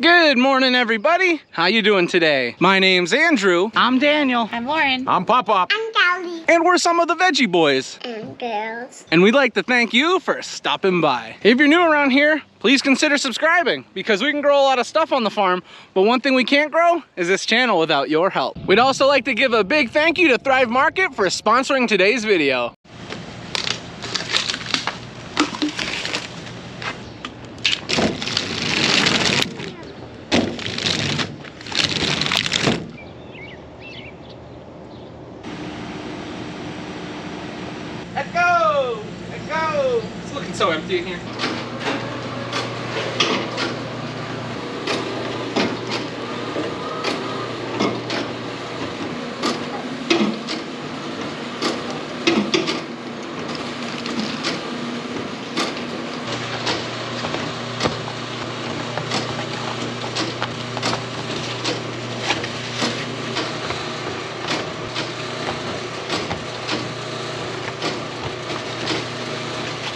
Good morning, everybody. How you doing today? My name's Andrew. I'm Daniel. I'm Lauren. I'm Pop-Pop. I'm Callie. And we're some of the Veggie Boys. And girls. And we'd like to thank you for stopping by. If you're new around here, please consider subscribing because we can grow a lot of stuff on the farm, but one thing we can't grow is this channel without your help. We'd also like to give a big thank you to Thrive Market for sponsoring today's video. Let's go! Let's go! It's looking so empty in here.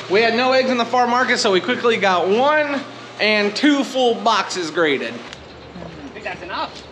We had no eggs in the farm market, so we quickly got 1 and 2 full boxes graded. I think that's enough.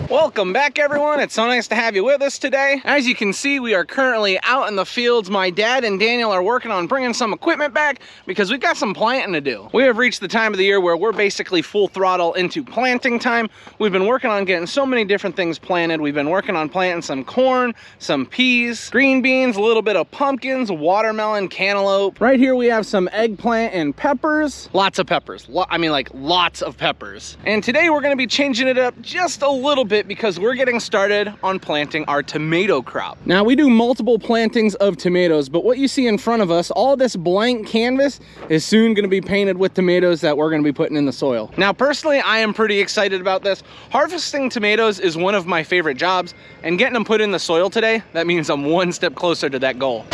Welcome back, everyone. It's so nice to have you with us today. As you can see, we are currently out in the fields. My dad and Daniel are working on bringing some equipment back because we've got some planting to do. We have reached the time of the year where we're basically full throttle into planting time. We've been working on getting so many different things planted. We've been working on planting some corn, some peas, green beans, a little bit of pumpkins, watermelon, cantaloupe. Right here we have some eggplant and peppers. Lots of peppers. I mean, like lots of peppers. And today we're going to be changing it up just a little bit because we're getting started on planting our tomato crop. Now we do multiple plantings of tomatoes, but what you see in front of us, all this blank canvas is soon going to be painted with tomatoes that we're going to be putting in the soil. Now personally, I am pretty excited about this. Harvesting tomatoes is one of my favorite jobs, and getting them put in the soil today, that means I'm one step closer to that goal.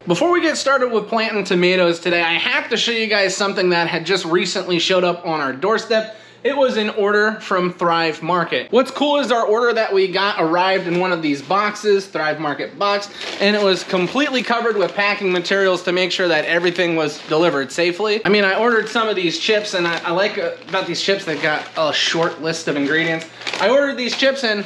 Before we get started with planting tomatoes today, I have to show you guys something that had just recently showed up on our doorstep. It was an order from Thrive Market. What's cool is our order that we got arrived in one of these boxes, Thrive Market box, and it was completely covered with packing materials to make sure that everything was delivered safely. I mean, I ordered some of these chips, and I like about these chips, they've got a short list of ingredients. I ordered these chips, and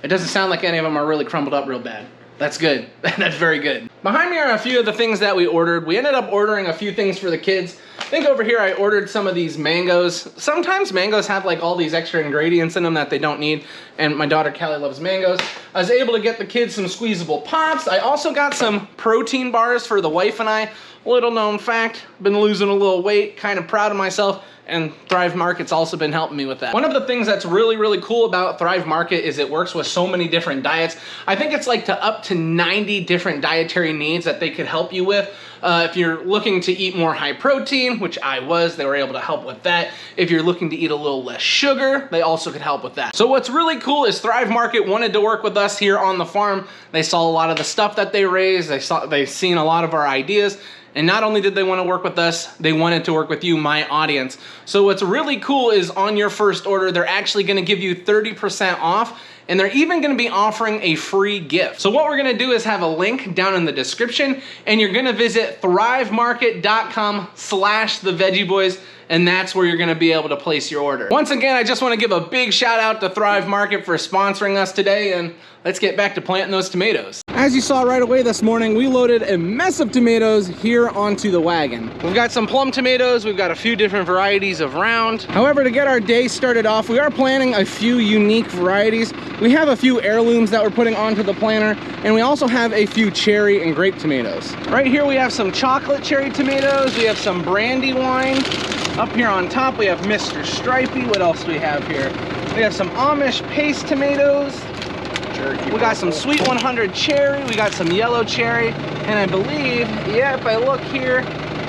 it doesn't sound like any of them are really crumbled up real bad. That's good. That's very good. Behind me are a few of the things that we ordered. We ended up ordering a few things for the kids. I think over here I ordered some of these mangoes. Sometimes mangoes have like all these extra ingredients in them that they don't need, and my daughter Callie loves mangoes. I was able to get the kids some squeezable pops. I also got some protein bars for the wife and I. Little known fact, been losing a little weight, kind of proud of myself. And Thrive Market's also been helping me with that. One of the things that's really, really cool about Thrive Market is it works with so many different diets. I think it's like up to 90 different dietary needs that they could help you with. If you're looking to eat more high protein, which I was, they were able to help with that. If you're looking to eat a little less sugar, they also could help with that. So what's really cool is Thrive Market wanted to work with us here on the farm. They saw a lot of the stuff that they raised. They've seen a lot of our ideas. And not only did they want to work with us, they wanted to work with you, my audience. So what's really cool is on your first order, they're actually going to give you 30% off, and they're even going to be offering a free gift. So what we're going to do is have a link down in the description, and you're going to visit thrivemarket.com/theveggieboys, and that's where you're going to be able to place your order. Once again, I just want to give a big shout out to Thrive Market for sponsoring us today, and let's get back to planting those tomatoes. As you saw right away this morning, we loaded a mess of tomatoes here onto the wagon. We've got some plum tomatoes, we've got a few different varieties of round. However, to get our day started off, we are planting a few unique varieties. We have a few heirlooms that we're putting onto the planter, and we also have a few cherry and grape tomatoes. Right here we have some chocolate cherry tomatoes, we have some brandy wine. Up here on top we have Mr. Stripey. What else do we have here? We have some Amish paste tomatoes. We got some Sweet 100 cherry, we got some yellow cherry, and I believe, yeah, if I look here,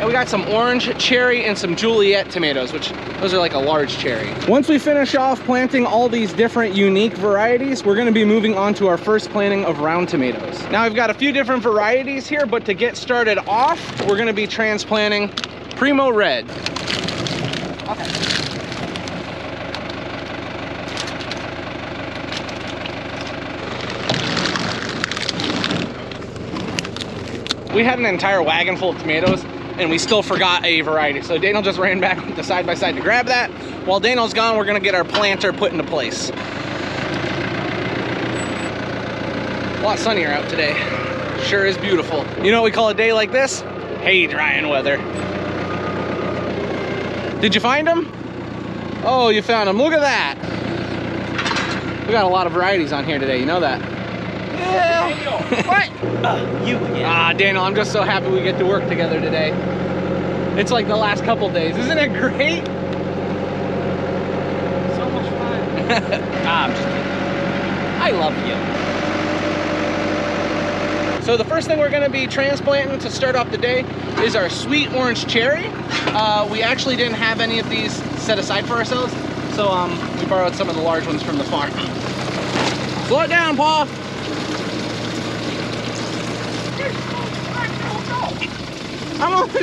And we got some orange, cherry, and some Juliet tomatoes, which those are like a large cherry. Once we finish off planting all these different unique varieties, we're gonna be moving on to our first planting of round tomatoes. Now I've got a few different varieties here, but to get started off, we're gonna be transplanting Primo Red. Okay. We had an entire wagon full of tomatoes and we still forgot a variety. So Daniel just ran back with the side-by-side to grab that. While Daniel's gone, we're gonna get our planter put into place. A lot sunnier out today. Sure is beautiful. You know what we call a day like this? Hay drying weather. Did you find them? Oh, you found them. Look at that. We got a lot of varieties on here today, you know that? Yeah. What? You again. Ah, Daniel, I'm just so happy we get to work together today. It's like the last couple days. Isn't it great? So much fun. I'm just kidding. I love you. So the first thing we're gonna be transplanting to start off the day is our sweet orange cherry. We actually didn't have any of these set aside for ourselves, so we borrowed some of the large ones from the farm. Slow it down, Paul.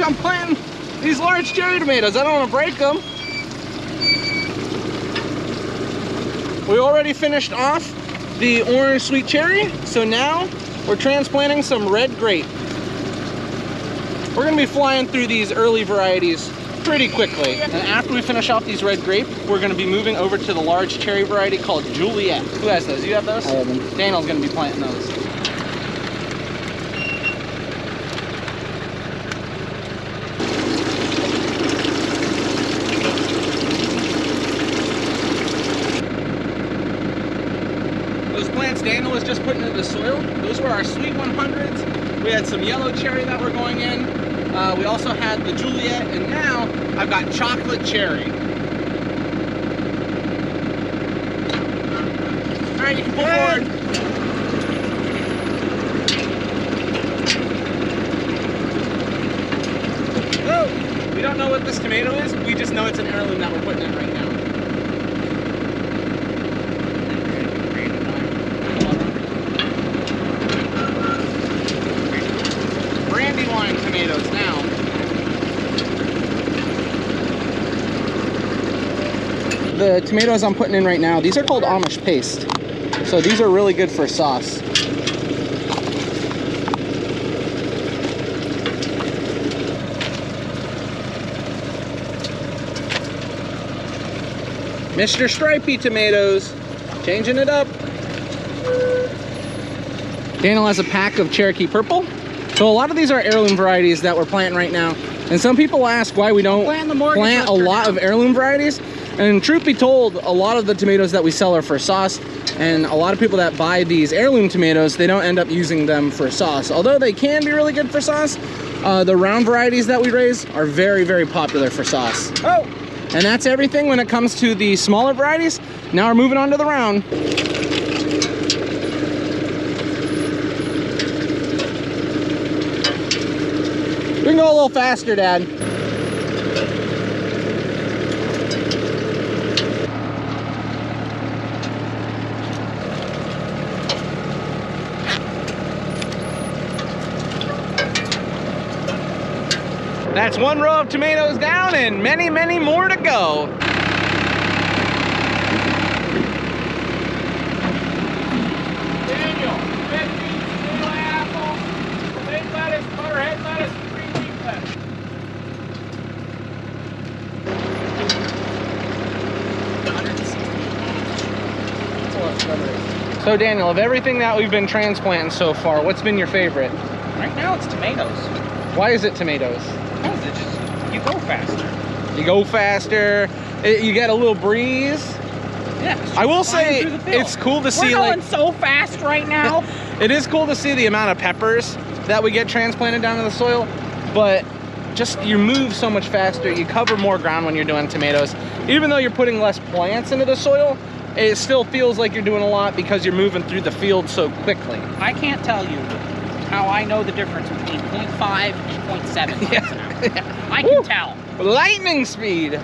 I'm planting these large cherry tomatoes. I don't want to break them. We already finished off the orange sweet cherry, so now we're transplanting some red grape. We're gonna be flying through these early varieties pretty quickly. And after we finish off these red grape, we're gonna be moving over to the large cherry variety called Juliet. Who has those? You have those? I have them. Daniel's gonna be planting those. Daniel was just putting into the soil. Those were our sweet 100s. We had some yellow cherry that were going in. We also had the Juliet, and now I've got chocolate cherry. All right, you can pull forward. Oh, we don't know what this tomato is. We just know it's an heirloom that we're putting in right now. Tomatoes now. The tomatoes I'm putting in right now, these are called Amish paste. So these are really good for sauce. Mr. Stripey tomatoes, changing it up. Daniel has a pack of Cherokee Purple. So a lot of these are heirloom varieties that we're planting right now. And some people ask why we don't plant a lot of heirloom varieties. And truth be told, a lot of the tomatoes that we sell are for sauce. And a lot of people that buy these heirloom tomatoes, they don't end up using them for sauce. Although they can be really good for sauce, the round varieties that we raise are very, very popular for sauce. Oh! And that's everything when it comes to the smaller varieties. Now we're moving on to the round. We can go a little faster, Dad. That's one row of tomatoes down and many, many more to go. Daniel, red beans, tomato apple, tomato lettuce, butterhead lettuce, green bean lettuce. So Daniel, of everything that we've been transplanting so far, what's been your favorite? Right now it's tomatoes. Why is it tomatoes? Because it just, you go faster. You go faster, you get a little breeze. Yeah. I will say it's cool to see, we're going like, so fast right now. it is cool to see the amount of peppers that we get transplanted down in the soil, but just you move so much faster, you cover more ground when you're doing tomatoes. Even though you're putting less plants into the soil, it still feels like you're doing a lot because you're moving through the field so quickly. I can't tell you how I know the difference between 0.5 and 0.7 miles an hour. I can tell. Lightning speed.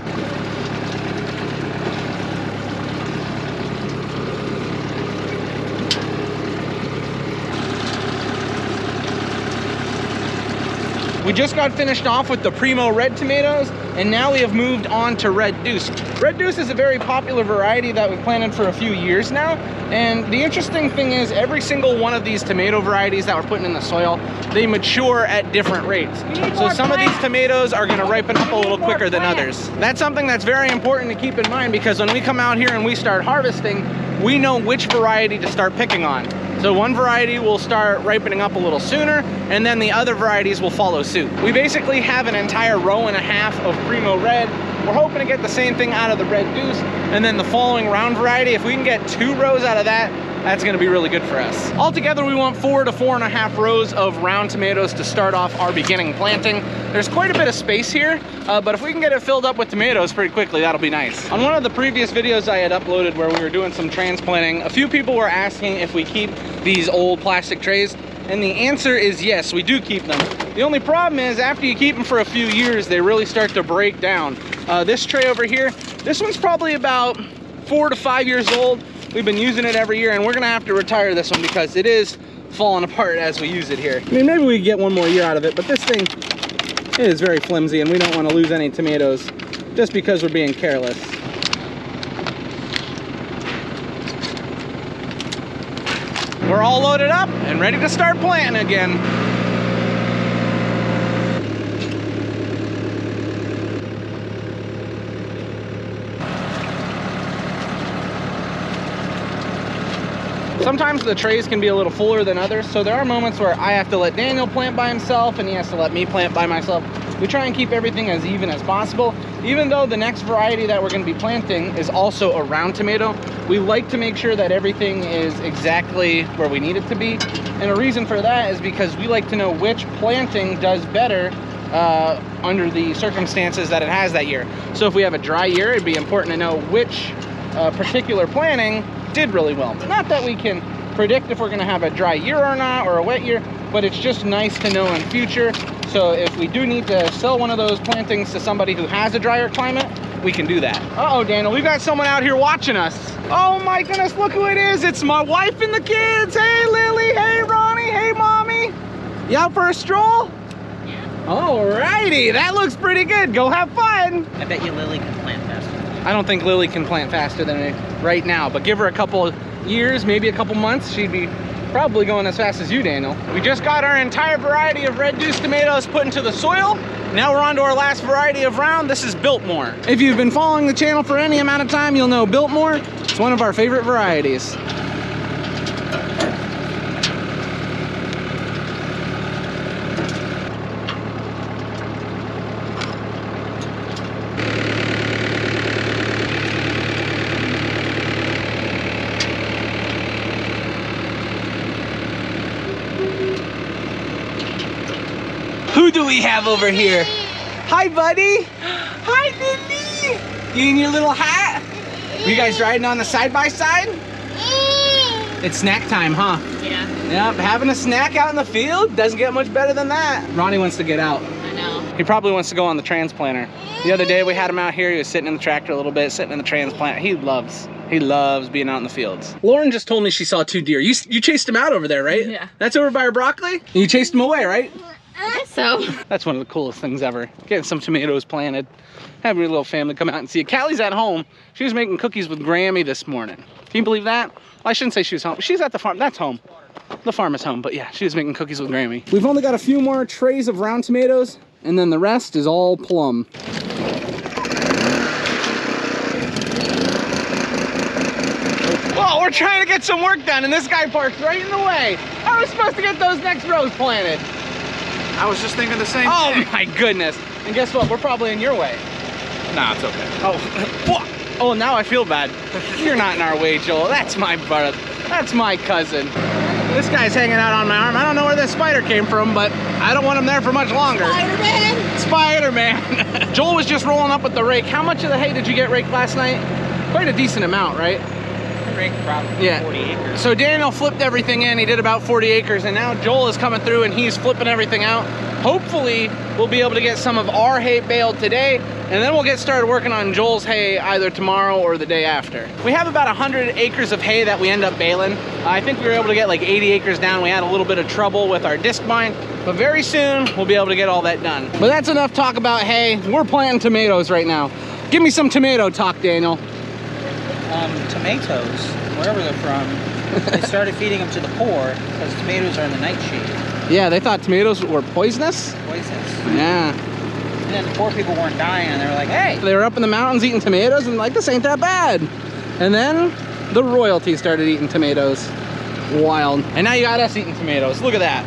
We just got finished off with the Primo red tomatoes, and now we have moved on to Red Deuce. Red Deuce is a very popular variety that we've planted for a few years now, and the interesting thing is every single one of these tomato varieties that we're putting in the soil, they mature at different rates. So some of these tomatoes are gonna ripen up a little quicker than others. That's something that's very important to keep in mind, because when we come out here and we start harvesting, we know which variety to start picking on. So one variety will start ripening up a little sooner, and then the other varieties will follow suit. We basically have an entire row and a half of Primo Red. We're hoping to get the same thing out of the Red Deuce, and then the following round variety, if we can get 2 rows out of that, that's gonna be really good for us. Altogether, we want 4 to 4.5 rows of round tomatoes to start off our beginning planting. There's quite a bit of space here, but if we can get it filled up with tomatoes pretty quickly, that'll be nice. On one of the previous videos I had uploaded where we were doing some transplanting, a few people were asking if we keep these old plastic trays, and the answer is yes, we do keep them. The only problem is after you keep them for a few years, they really start to break down. This tray over here, this one's probably about 4 to 5 years old. We've been using it every year, and we're gonna have to retire this one because it is falling apart as we use it here. I mean, maybe we could get one more year out of it, but this thing, it is very flimsy, and we don't want to lose any tomatoes just because we're being careless. We're all loaded up and ready to start planting again. Sometimes the trays can be a little fuller than others, so there are moments where I have to let Daniel plant by himself and he has to let me plant by myself. We try and keep everything as even as possible. Even though the next variety that we're going to be planting is also a round tomato, we like to make sure that everything is exactly where we need it to be. And a reason for that is because we like to know which planting does better under the circumstances that it has that year. So if we have a dry year, it'd be important to know which particular planting did really well. Not that we can predict if we're going to have a dry year or not, or a wet year, but it's just nice to know in future. So if we do need to sell one of those plantings to somebody who has a drier climate, we can do that. Uh-oh, Daniel, we've got someone out here watching us. Oh my goodness, look who it is. It's my wife and the kids. Hey, Lily. Hey, Ronnie. Hey, Mommy. You out for a stroll? Yeah. Alrighty, that looks pretty good. Go have fun. I bet you Lily can plant faster. I don't think Lily can plant faster than me right now, but give her a couple years, maybe a couple months, she'd be probably going as fast as you, Daniel. We just got our entire variety of Red Deuce tomatoes put into the soil. Now we're on to our last variety of round. This is Biltmore. If you've been following the channel for any amount of time, you'll know Biltmore. It's one of our favorite varieties. Who do we have over here? Hi, buddy. Hi, Lily. You in your little hat? You guys riding on the side-by-side? It's snack time, huh? Yeah. Yep, having a snack out in the field doesn't get much better than that. Ronnie wants to get out. I know. He probably wants to go on the transplanter. The other day we had him out here. He was sitting in the tractor a little bit, sitting in the transplanter. He loves being out in the fields. Lauren just told me she saw 2 deer. You chased them out over there, right? Yeah. That's over by our broccoli? You chased them away, right? I guess so. That's one of the coolest things ever. Getting some tomatoes planted. Having your little family come out and see it. Callie's at home. She was making cookies with Grammy this morning. Can you believe that? Well, I shouldn't say she was home. She's at the farm. That's home. The farm is home, but yeah, she was making cookies with Grammy. We've only got a few more trays of round tomatoes, and then the rest is all plum. Oh, we're trying to get some work done, and this guy parks right in the way. How are we supposed to get those next rows planted? I was just thinking the same thing. Oh my goodness. And guess what? We're probably in your way. Nah, it's okay. Oh, now I feel bad. You're not in our way, Joel. That's my brother. That's my cousin. This guy's hanging out on my arm. I don't know where this spider came from, but I don't want him there for much longer. Spider-Man! Spider-Man! Joel was just rolling up with the rake. How much of the hay did you get raked last night? Quite a decent amount, right? Raked probably 40 acres. So Daniel flipped everything in. He did about 40 acres, and now Joel is coming through and he's flipping everything out. hopefully we'll be able to get some of our hay baled today, and then we'll get started working on Joel's hay either tomorrow or the day after. We have about 100 acres of hay that we end up baling. I think we were able to get like 80 acres down. We had a little bit of trouble with our disc mine, but very soon we'll be able to get all that done. But that's enough talk about hay. We're planting tomatoes right now. Give me some tomato talk, Daniel. Tomatoes, wherever they're from, they started feeding them to the poor because tomatoes are in the nightshade. Yeah, they thought tomatoes were poisonous. Poisonous. Yeah. And then the poor people weren't dying, and they were like, hey. They were up in the mountains eating tomatoes and like, this ain't that bad. And then the royalty started eating tomatoes. Wild. And now you got us eating tomatoes. Look at that.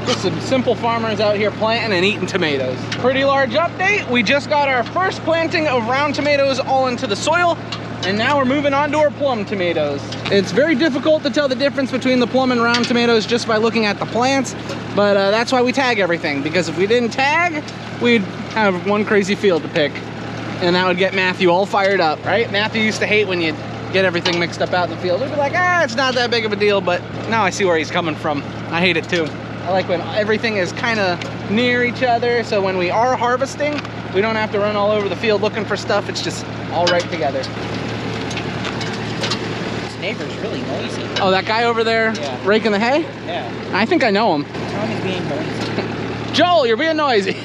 Just some simple farmers out here planting and eating tomatoes. Pretty large update. We just got our first planting of round tomatoes all into the soil, and now we're moving on to our plum tomatoes. It's very difficult to tell the difference between the plum and round tomatoes just by looking at the plants, but that's why we tag everything, because if we didn't tag, we'd have one crazy field to pick, and that would get Matthew all fired up, right? Matthew used to hate when you get everything mixed up out in the field. He'd be like, it's not that big of a deal, but now I see where he's coming from. I hate it too. I like when everything is kind of near each other, so when we are harvesting, we don't have to run all over the field looking for stuff. It's just all right together. This neighbor's really noisy. Oh, that guy over there raking the hay? Yeah. I think I know him. Tell him he's being noisy. Joel, you're being noisy.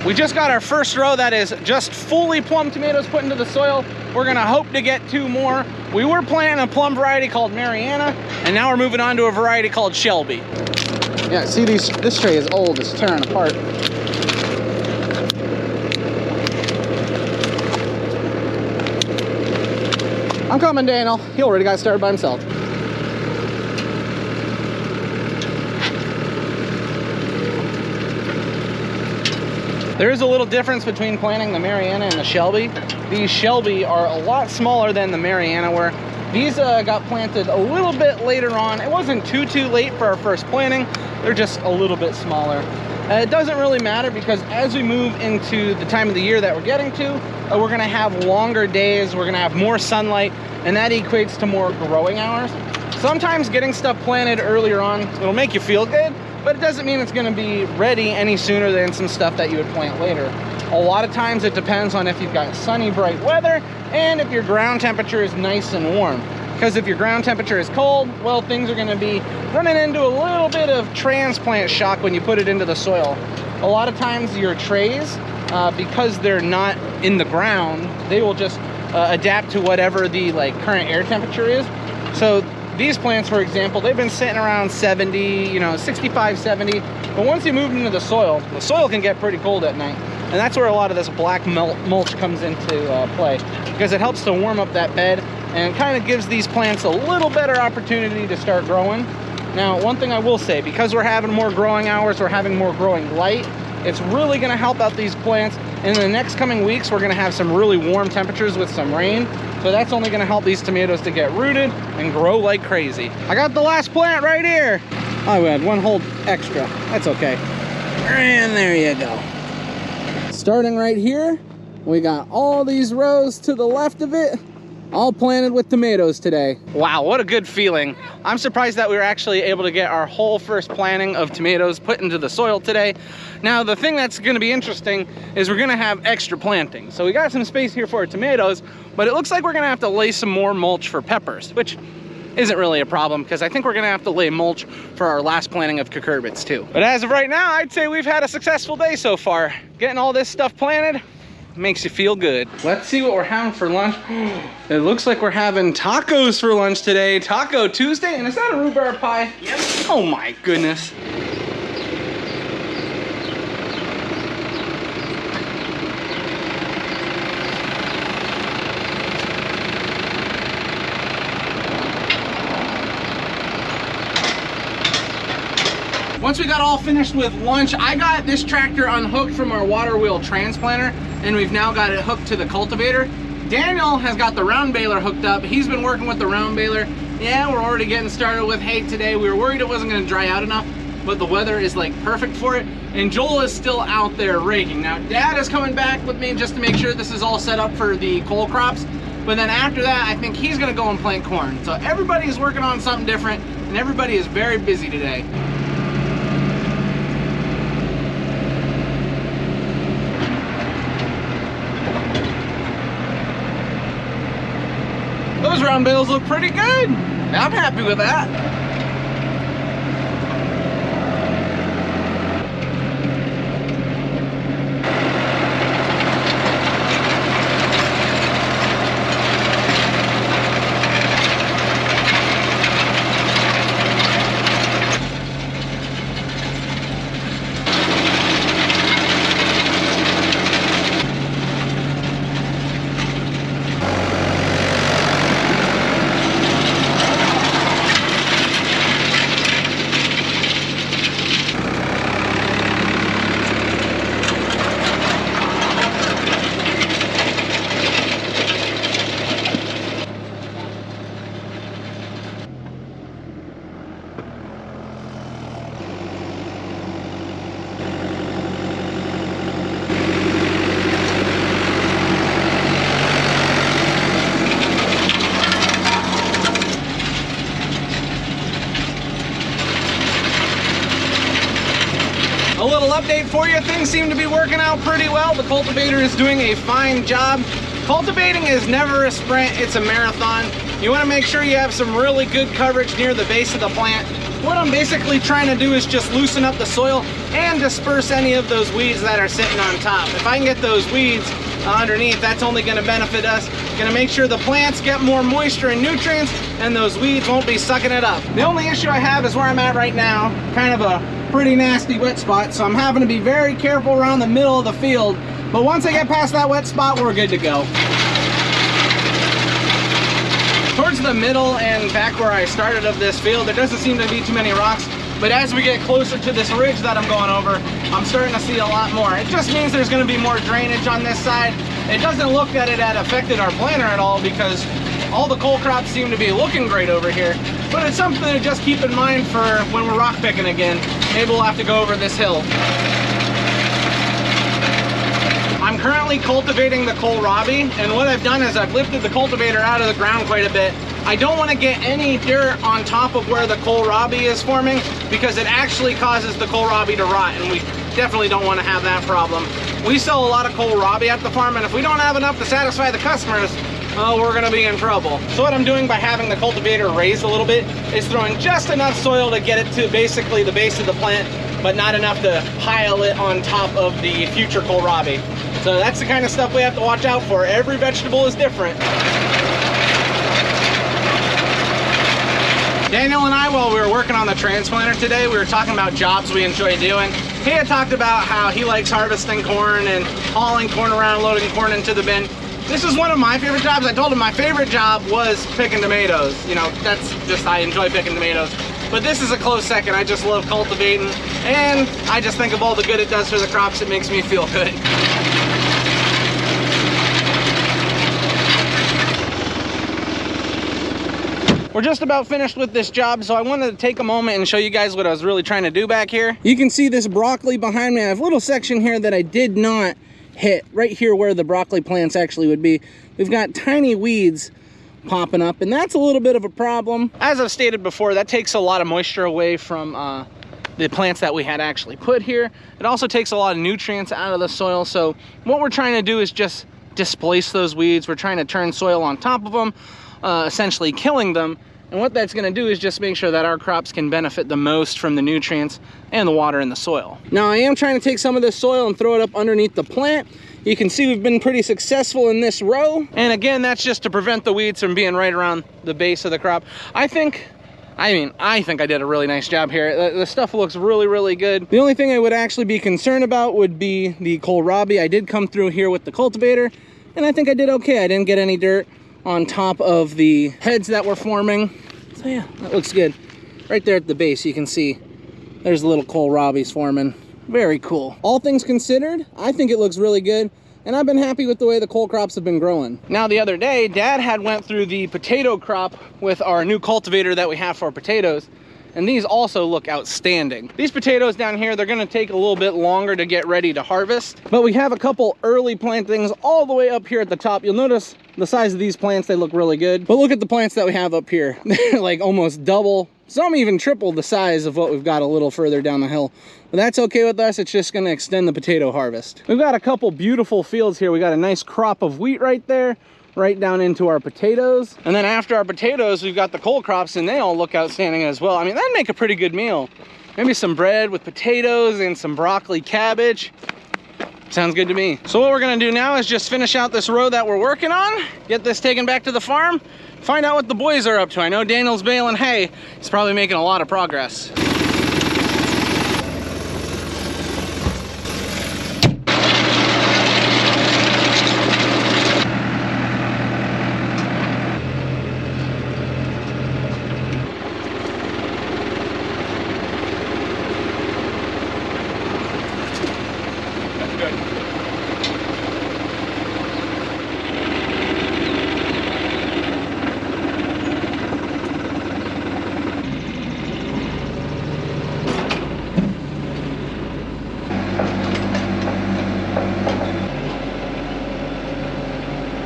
We just got our first row that is just fully plum tomatoes put into the soil. We're gonna hope to get 2 more. We were planting a plum variety called Mariana, and now we're moving on to a variety called Shelby. Yeah, see this tray is old, it's tearing apart. I'm coming, Daniel. He already got started by himself. There is a little difference between planting the Mariana and the Shelby. These Shelby are a lot smaller than the Mariana were. These got planted a little bit later on. It wasn't too late for our first planting. They're just a little bit smaller. It doesn't really matter because as we move into the time of the year that we're getting to, we're gonna have longer days, we're gonna have more sunlight, and that equates to more growing hours. Sometimes getting stuff planted earlier on, it'll make you feel good, but it doesn't mean it's gonna be ready any sooner than some stuff that you would plant later. A lot of times it depends on if you've got sunny, bright weather and if your ground temperature is nice and warm. Because if your ground temperature is cold, well, things are gonna be running into a little bit of transplant shock when you put it into the soil. A lot of times your trays, because they're not in the ground, they will just adapt to whatever the current air temperature is. So these plants, for example, they've been sitting around 70, 65, 70. But once you move into the soil can get pretty cold at night. And that's where a lot of this black mulch comes into play, because it helps to warm up that bed and kind of gives these plants a little better opportunity to start growing. Now, one thing I will say, because we're having more growing hours, we're having more growing light, it's really gonna help out these plants. In the next coming weeks, we're gonna have some really warm temperatures with some rain. So that's only gonna help these tomatoes to get rooted and grow like crazy. I got the last plant right here. Oh, we had one hole extra. That's okay. And there you go. Starting right here, we got all these rows to the left of it, all planted with tomatoes today. Wow, what a good feeling. I'm surprised that we were actually able to get our whole first planting of tomatoes put into the soil today. Now, the thing that's gonna be interesting is we're gonna have extra planting. So we got some space here for our tomatoes, but it looks like we're gonna have to lay some more mulch for peppers, which isn't really a problem because I think we're gonna have to lay mulch for our last planting of cucurbits too. But as of right now, I'd say we've had a successful day so far. Getting all this stuff planted makes you feel good. Let's see what we're having for lunch. It looks like we're having tacos for lunch today. Taco Tuesday, and is that a rhubarb pie? Yep. Oh my goodness. Once we got all finished with lunch, I got this tractor unhooked from our water wheel transplanter, and we've now got it hooked to the cultivator. Daniel has got the round baler hooked up. He's been working with the round baler. Yeah, we're already getting started with hay today. We were worried it wasn't gonna dry out enough, but the weather is like perfect for it. And Joel is still out there raking. Now Dad is coming back with me just to make sure this is all set up for the cole crops. But then after that, I think he's gonna go and plant corn. So everybody is working on something different, and everybody is very busy today. Those round bales look pretty good. I'm happy with that. A little update for you, things seem to be working out pretty well. The cultivator is doing a fine job. Cultivating is never a sprint, it's a marathon. You want to make sure you have some really good coverage near the base of the plant. What I'm basically trying to do is just loosen up the soil and disperse any of those weeds that are sitting on top. If I can get those weeds underneath, that's only going to benefit us. Going to make sure the plants get more moisture and nutrients, and those weeds won't be sucking it up. The only issue I have is where I'm at right now, kind of a pretty nasty wet spot, so I'm having to be very careful around the middle of the field. But once I get past that wet spot, we're good to go. Towards the middle and back where I started of this field, there doesn't seem to be too many rocks, but as we get closer to this ridge that I'm going over, I'm starting to see a lot more. It just means there's going to be more drainage on this side. It doesn't look that it had affected our planter at all because all the cole crops seem to be looking great over here, but it's something to just keep in mind for when we're rock picking again. Maybe we'll have to go over this hill. I'm currently cultivating the kohlrabi, and what I've done is I've lifted the cultivator out of the ground quite a bit. I don't want to get any dirt on top of where the kohlrabi is forming because it actually causes the kohlrabi to rot, and we definitely don't want to have that problem. We sell a lot of kohlrabi at the farm, and if we don't have enough to satisfy the customers, oh, we're gonna be in trouble. So what I'm doing by having the cultivator raised a little bit is throwing just enough soil to get it to basically the base of the plant, but not enough to pile it on top of the future kohlrabi. So that's the kind of stuff we have to watch out for. Every vegetable is different. Daniel and I, while we were working on the transplanter today, we were talking about jobs we enjoy doing. He had talked about how he likes harvesting corn and hauling corn around, loading corn into the bin. This is one of my favorite jobs. I told him my favorite job was picking tomatoes. You know, that's just, I enjoy picking tomatoes. But this is a close second. I just love cultivating, and I just think of all the good it does for the crops. It makes me feel good. We're just about finished with this job, so I wanted to take a moment and show you guys what I was really trying to do back here. You can see this broccoli behind me. I have a little section here that I did not hit, right here where the broccoli plants actually would be. We've got tiny weeds popping up, and that's a little bit of a problem. As I've stated before, that takes a lot of moisture away from the plants that we had actually put here. It also takes a lot of nutrients out of the soil, so what we're trying to do is just displace those weeds. We're trying to turn soil on top of them, essentially killing them. And what that's going to do is just make sure that our crops can benefit the most from the nutrients and the water in the soil. Now I am trying to take some of this soil and throw it up underneath the plant. You can see we've been pretty successful in this row. And again, that's just to prevent the weeds from being right around the base of the crop. I think I did a really nice job here. The stuff looks really, really good. The only thing I would actually be concerned about would be the kohlrabi. I did come through here with the cultivator, and I think I did okay. I didn't get any dirt on top of the heads that were forming. So yeah, that looks good. Right there at the base, you can see there's little kohlrabis forming. Very cool. All things considered, I think it looks really good, and I've been happy with the way the cole crops have been growing. Now the other day, Dad had went through the potato crop with our new cultivator that we have for potatoes, and these also look outstanding. These potatoes down here, they're gonna take a little bit longer to get ready to harvest, but we have a couple early plantings all the way up here at the top. You'll notice the size of these plants, they look really good. But look at the plants that we have up here. They're like almost double, some even triple the size of what we've got a little further down the hill. But that's okay with us, it's just gonna extend the potato harvest. We've got a couple beautiful fields here. We got a nice crop of wheat right there, right down into our potatoes. And then after our potatoes, we've got the cole crops, and they all look outstanding as well. I mean, that'd make a pretty good meal. Maybe some bread with potatoes and some broccoli cabbage. Sounds good to me. So what we're gonna do now is just finish out this row that we're working on, get this taken back to the farm, find out what the boys are up to. I know Daniel's baling hay. He's probably making a lot of progress.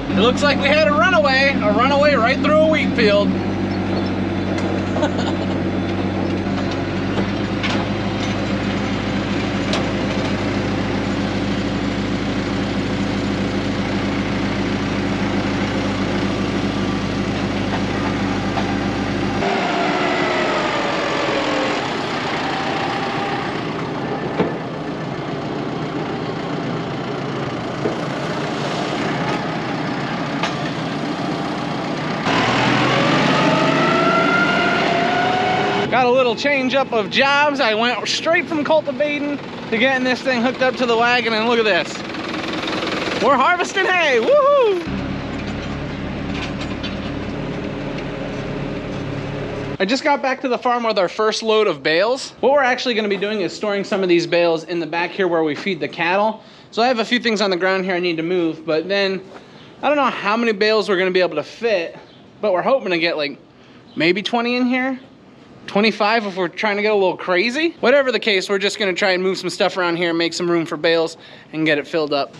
It looks like we had a runaway right through a wheat field. Got a little change up of jobs. I went straight from cultivating to getting this thing hooked up to the wagon, and look at this. We're harvesting hay, woohoo! I just got back to the farm with our first load of bales. What we're actually gonna be doing is storing some of these bales in the back here where we feed the cattle. So I have a few things on the ground here I need to move, but then I don't know how many bales we're gonna be able to fit, but we're hoping to get like maybe 20 in here. 25 if we're trying to get a little crazy. Whatever the case, we're just gonna try and move some stuff around here, make some room for bales, and get it filled up.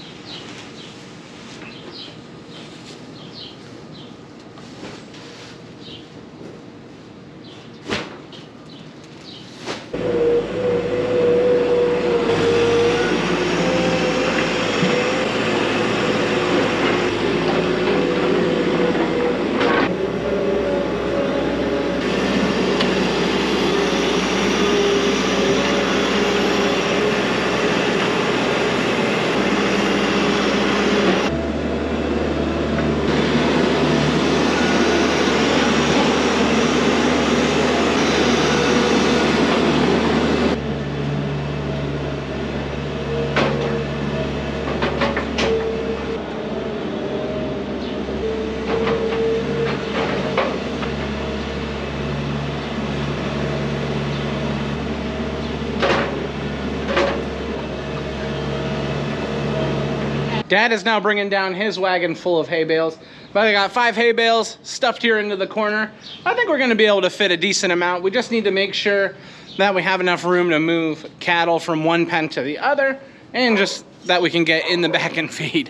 Dad is now bringing down his wagon full of hay bales. But I got 5 hay bales stuffed here into the corner. I think we're gonna be able to fit a decent amount. We just need to make sure that we have enough room to move cattle from one pen to the other, and just that we can get in the back and feed.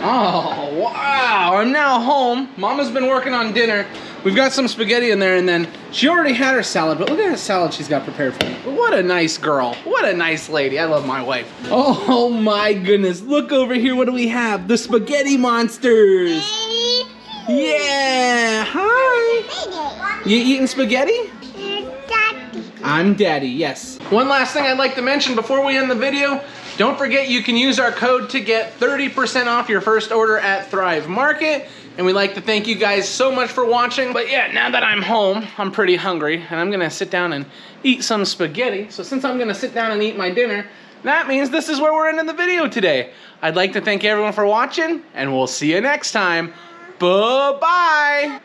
Oh, wow, I'm now home. Mama's been working on dinner. We've got some spaghetti in there, and then she already had her salad, but look at that salad she's got prepared for me. What a nice girl. What a nice lady. I love my wife. Oh my goodness, look over here. What do we have? The spaghetti monsters. Yeah, hi. You eating spaghetti? I'm Daddy, yes. One last thing I'd like to mention before we end the video. Don't forget you can use our code to get 30% off your first order at Thrive Market. And we'd like to thank you guys so much for watching. But yeah, now that I'm home, I'm pretty hungry, and I'm gonna sit down and eat some spaghetti. So since I'm gonna sit down and eat my dinner, that means this is where we're ending the video today. I'd like to thank everyone for watching, and we'll see you next time. Bye-bye.